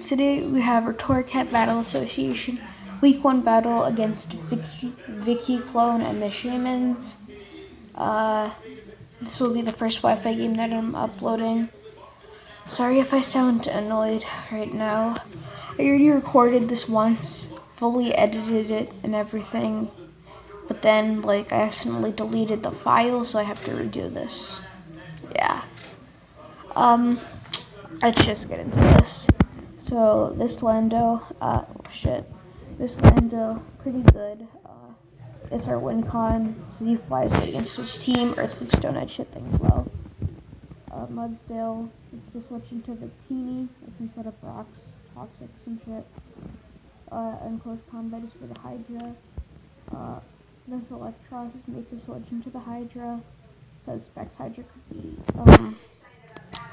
Today we have our Torcat Battle Association Week 1 battle against Vicky Clone and the Shamans. This will be the first Wi-Fi game that I'm uploading. Sorry if I sound annoyed right now. I already recorded this once, fully edited it and everything, but then I accidentally deleted the file, so I have to redo this. Yeah. Let's just get into this. So this Lando, this Lando, pretty good. It's our win con. He flies against his team. Earthquakes don't add shit things well. Mudsdale, let's just switch into Victini. I can set up rocks, toxics, and shit. And close combat is for the Hydra. This Electros is made to switch into the Hydra, because Specs Hydra could be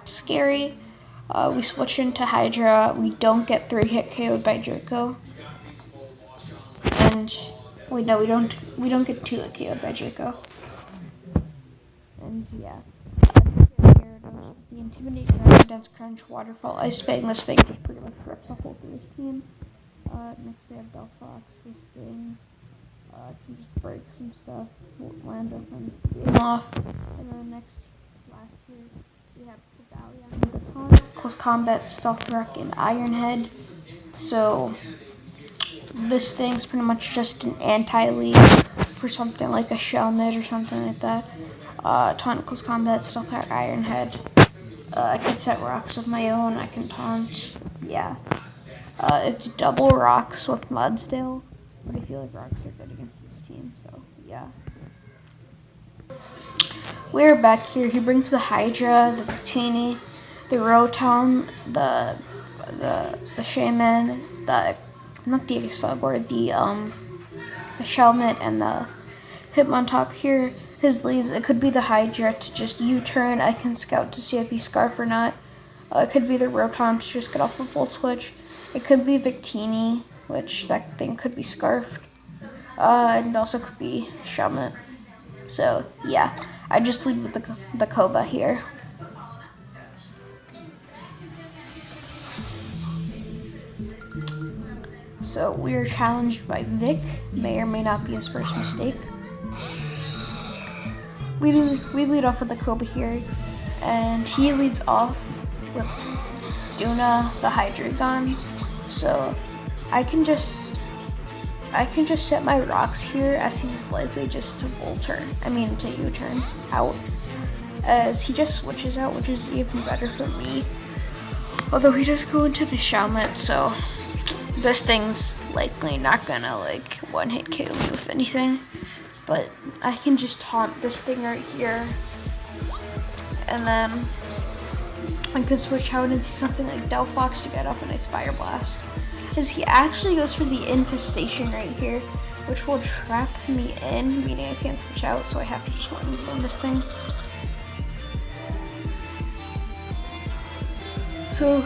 scary. We switch into Hydra. We don't get 3-hit KO'd by Draco. And we don't get 2-hit KO'd by Draco. And yeah. The Intimidate, Dense Crunch, Waterfall, Ice Fang. This thing just pretty much rips a hole through his team. Next we have Delphox. This thing can just break some stuff. Land up and beam off. And then last here, we have Close Combat, Stealth Rock, and Ironhead. So this thing's pretty much just an anti-lead for something like a Shell Mid or something like that. Taunt, Close Combat, Stealth Rock, Ironhead. I can set rocks of my own. I can taunt. Yeah. It's double rocks with Mudsdale, but I feel like rocks are good against this team. So yeah. We're back here. He brings the Hydra, the Victini, the Rotom, the Shaman, not the Excelgor, the Shelmet, and the Hitmontop here. His leads, it could be the Hydra to just U-turn. I can scout to see if he's Scarf or not. It could be the Rotom to just get off a Volt Switch. It could be Victini, which that thing could be Scarfed. And also could be Shelmet. So yeah, I just lead with the Koba here. So we are challenged by Vic. May or may not be his first mistake. We lead off with the Koba here, and he leads off with Duna, the Hydreigon. So I can just set my rocks here, as he's likely just to U-turn out, as he just switches out, which is even better for me. Although he does go into the Shelmet, so this thing's likely not gonna one-hit KO me with anything. But I can just taunt this thing right here, and then I can switch out into something like Delphox to get off a nice Fire Blast. As he actually goes for the Infestation right here, which will trap me in, meaning I can't switch out, so I have to just one from this thing. So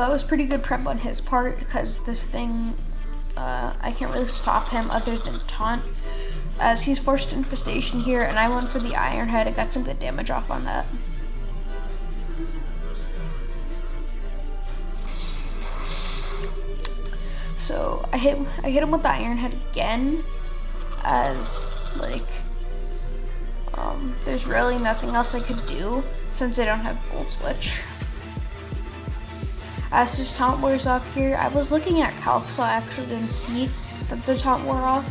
that was pretty good prep on his part, because this thing, I can't really stop him other than taunt, as he's forced Infestation here, and I went for the Ironhead. I got some good damage off on that. So I hit him with the Ironhead again, as there's really nothing else I could do since I don't have Volt Switch. As his taunt wears off here, I was looking at Calc, so I actually didn't see that the taunt wore off,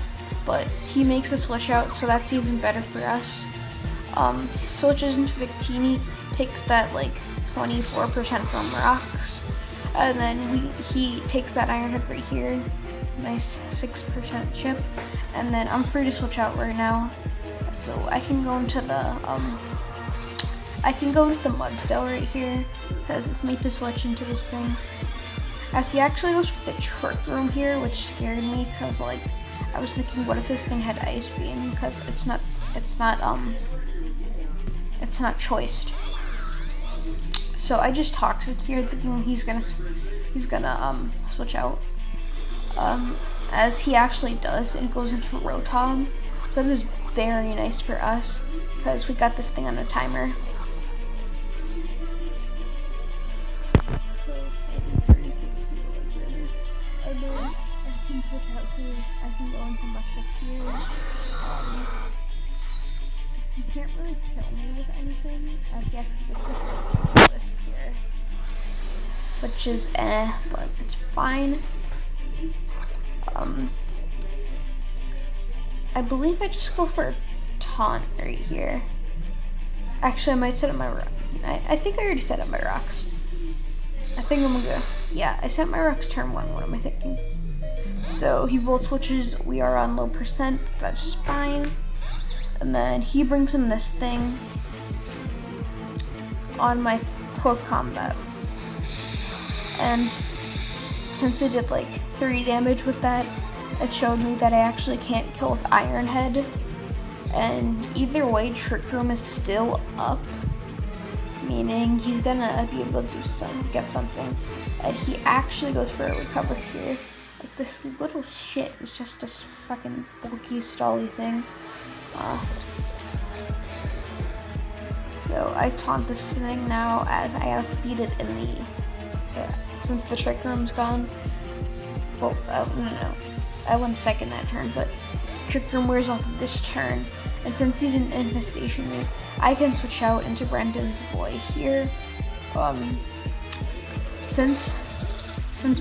but he makes a switch out, so that's even better for us. He switches into Victini, takes that 24% from rocks, and then he takes that Ironhead right here, nice 6% chip, and then I'm free to switch out right now. So I can go into the Mudsdale right here, because it's made to switch into this thing. As he actually goes for the Trick Room here, which scared me, because I was thinking, what if this thing had Ice Beam? Because it's not choiced. So I just Toxic here, thinking he's gonna switch out. As he actually does, and it goes into Rotom. So that is very nice for us, because we got this thing on a timer. I can go into musket here. You can't really kill me with anything. I guess with this here, which is but it's fine. I believe I just go for a taunt right here. Actually, I might set up my rock. I think I already set up my rocks. I think I'm gonna go. Yeah, I set my rocks turn 1. What am I thinking? So he volt switches. We are on low percent. That's fine. And then he brings in this thing on my close combat. And since it did like 3 damage with that, it showed me that I actually can't kill with Iron Head. And either way, Trick Room is still up, meaning he's gonna be able to get something. And he actually goes for a recover here. Like, this little shit is just this fucking bulky, stally thing. So I taunt this thing now as I outspeed it in the since the Trick Room's gone. Well, no, I went second that turn, but Trick Room wears off of this turn. And since he didn't infestation me, I can switch out into Brendan's boy here. Since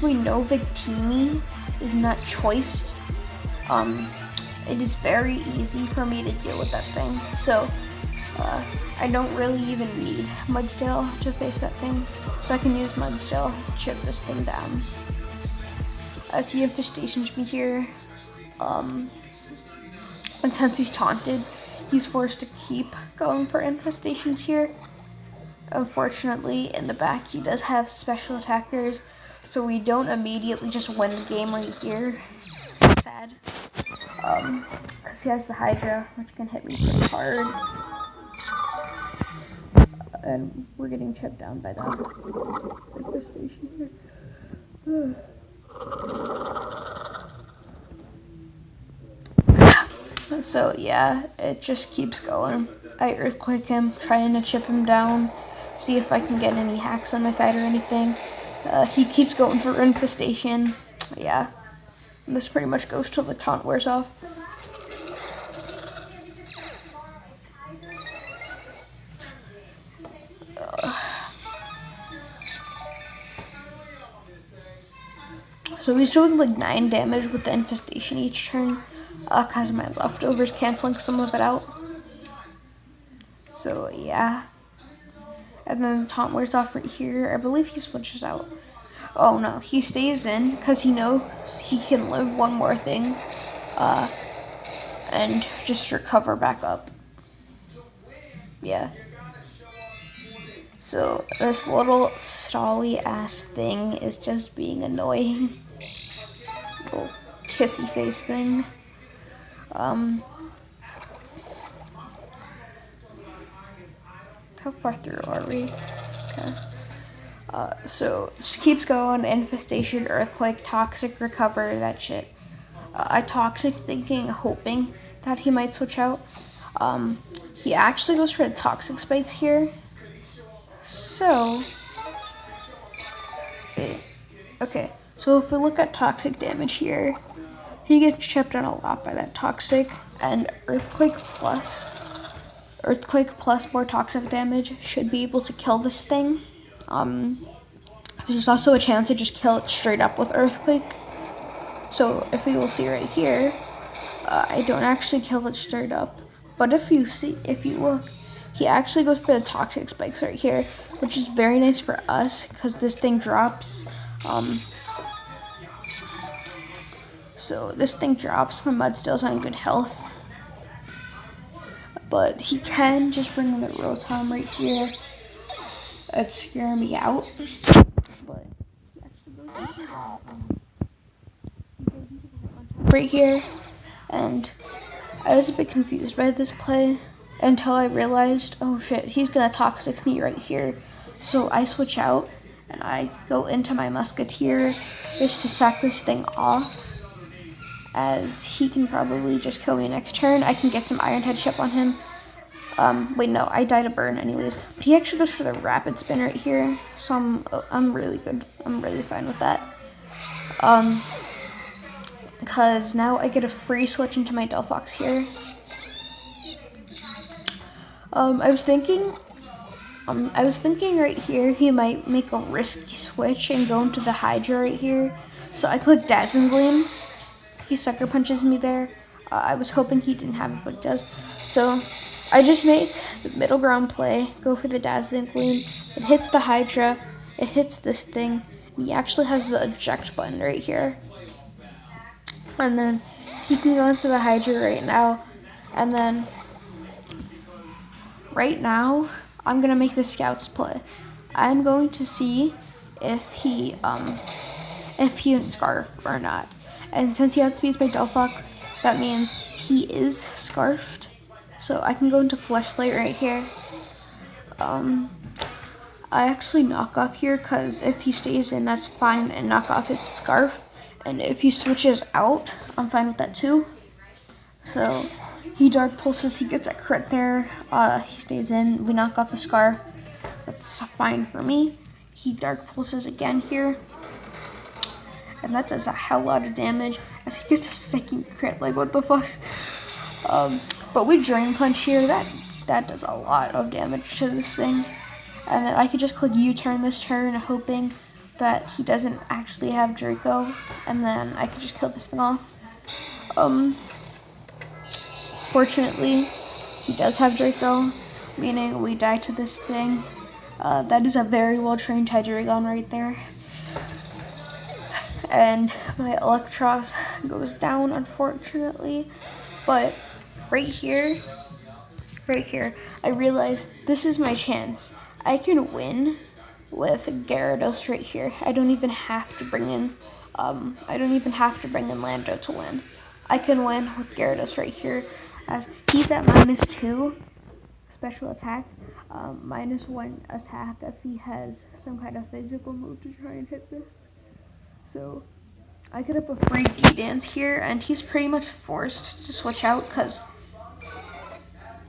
we know Victini is not choiced, it is very easy for me to deal with that thing. So I don't really even need Mudsdale to face that thing. So I can use Mudsdale to chip this thing down. As he infestations me here, and since he's taunted, he's forced to keep going for infestations here. Unfortunately, in the back, he does have special attackers, so we don't immediately just win the game right here. Sad. Because he has the Hydra, which can hit me pretty hard. And we're getting chipped down by that infestation here. So yeah, it just keeps going. I earthquake him, trying to chip him down, see if I can get any hacks on my side or anything. He keeps going for infestation. Yeah, and this pretty much goes till the taunt wears off. So he's doing like 9 damage with the infestation each turn. Because my leftovers canceling some of it out. So yeah. And then the taunt wears off right here. I believe he switches out. Oh no, he stays in because he knows he can live one more thing. And just recover back up. Yeah. So this little stally ass thing is just being annoying. Little kissy face thing. How far through are we? Okay. So just keeps going. Infestation, earthquake, toxic, recover, that shit. I toxic thinking, hoping that he might switch out. He actually goes for the toxic spikes here. So, okay. So if we look at toxic damage here, he gets chipped on a lot by that toxic, and earthquake plus more toxic damage should be able to kill this thing. There's also a chance to just kill it straight up with earthquake. So if we will see right here, I don't actually kill it straight up. But if you look, he actually goes for the toxic spikes right here, which is very nice for us because this thing drops. So this thing drops when Mudstill's on good health. But he can just bring in the Rotom right here. It's scaring me out. But he actually goes into the right here. And I was a bit confused by this play until I realized, oh shit, he's gonna toxic me right here. So I switch out and I go into my Musketeer just to sack this thing off, as he can probably just kill me next turn. I can get some Iron Head chip on him. Wait, no, I died a burn anyways. But he actually goes for the Rapid Spin right here, so I'm really good. I'm really fine with that. because now I get a free switch into my Delphox here. I was thinking right here he might make a risky switch and go into the Hydra right here. So I click Dazzling Gleam. He sucker punches me there. I was hoping he didn't have it, but it does. So I just make the middle ground play, go for the Dazzling Gleam. It hits the Hydra. It hits this thing. He actually has the eject button right here. And then he can go into the Hydra right now. And then right now, I'm going to make the Scouts play. I'm going to see if he is Scarf or not. And since he outspeeds my Delphox, that means he is Scarfed. So I can go into Fleshlight right here. I actually knock off here because if he stays in, that's fine, and knock off his Scarf. And if he switches out, I'm fine with that too. So he Dark Pulses, he gets a crit there. He stays in, we knock off the Scarf. That's fine for me. He Dark Pulses again here. And that does a hell lot of damage as he gets a second crit. Like, what the fuck? But with Drain Punch here, that does a lot of damage to this thing. And then I could just click U-turn this turn, hoping that he doesn't actually have Draco. And then I could just kill this thing off. Fortunately, he does have Draco, meaning we die to this thing. That is a very well-trained Hydreigon right there. And my Electros goes down, unfortunately. But right here, I realize this is my chance. I can win with Gyarados right here. I don't even have to bring in Lando to win. I can win with Gyarados right here, as he's at -2 special attack, -1 attack if he has some kind of physical move to try and hit this. So I get up a free D-Dance here, and he's pretty much forced to switch out because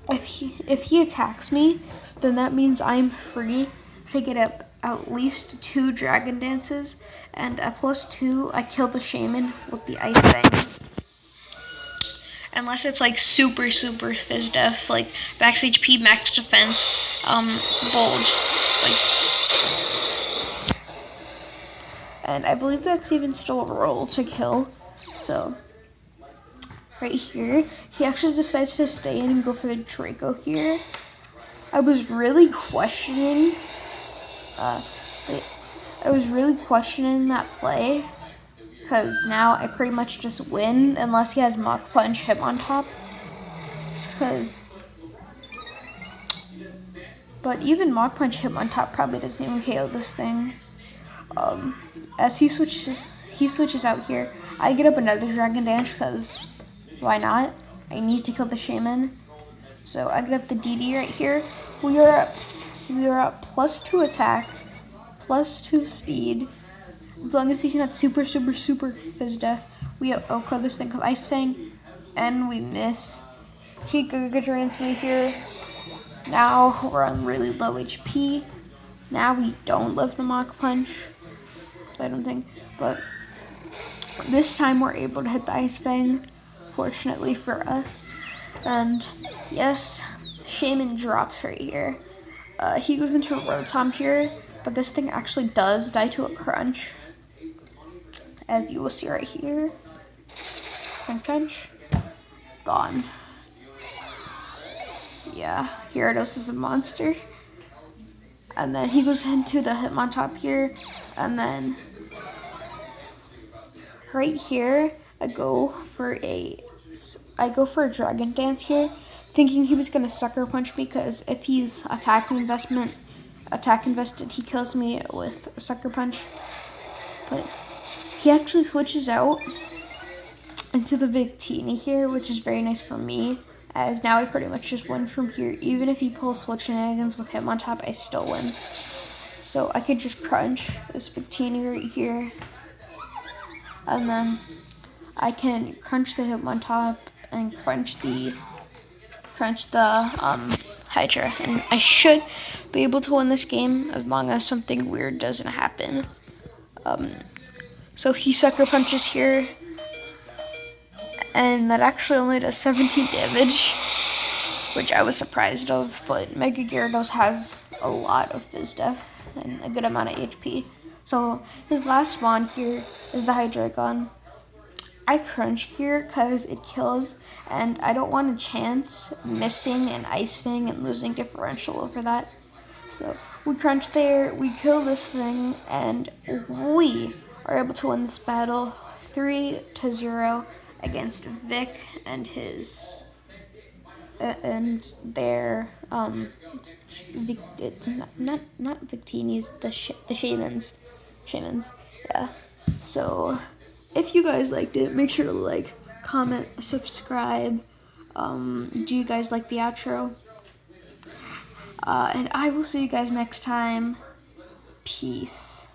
if he attacks me, then that means I'm free to get up at least 2 Dragon Dances, and at +2, I kill the Shaman with the Ice Fang. Unless it's like super Fizz Def, like max HP, max defense, bold, like. And I believe that's even still a roll to kill. So right here, he actually decides to stay in and go for the Draco here. I was really questioning that play, because now I pretty much just win unless he has Mach Punch Hitmontop. But even Mach Punch Hitmontop probably doesn't even KO this thing. As he switches out here, I get up another Dragon Dance because why not? I need to kill the Shaman. So I get up the DD right here. We are at +2 attack, +2 speed. As long as he's not super Fizz Def, we outcrow this thing called Ice Fang, and we miss. He Giga Drains me here. Now we're on really low HP. Now we don't live the Mach Punch, I don't think, but this time we're able to hit the Ice Fang, fortunately for us. And yes, Shaman drops right here. He goes into Rotom here, but this thing actually does die to a Crunch, as you will see right here. Crunch, gone. Yeah, Gyarados is a monster. And then he goes into the Hitmontop here, and then right here I go for a Dragon Dance here, thinking he was gonna Sucker Punch, because if he's attack invested, he kills me with a Sucker Punch. But he actually switches out into the Victini here, which is very nice for me, as now I pretty much just win from here. Even if he pulls Switch Shenanigans with Hitmontop, I still win. So I could just crunch this Victini right here, and then I can crunch the Hitmontop and crunch the Hydra, and I should be able to win this game as long as something weird doesn't happen. So he Sucker Punches here, and that actually only does 17 damage, which I was surprised of, but Mega Gyarados has a lot of Fizz Def and a good amount of HP. So his last spawn here is the Hydreigon. I crunch here because it kills, and I don't want a chance missing an Ice Fang and losing differential over that. So we crunch there, we kill this thing, and we are able to win this battle 3-0 against Vic and his and their not Victinis, the shamans, yeah. So if you guys liked it, make sure to like, comment, subscribe. Do you guys like the outro? And I will see you guys next time. Peace.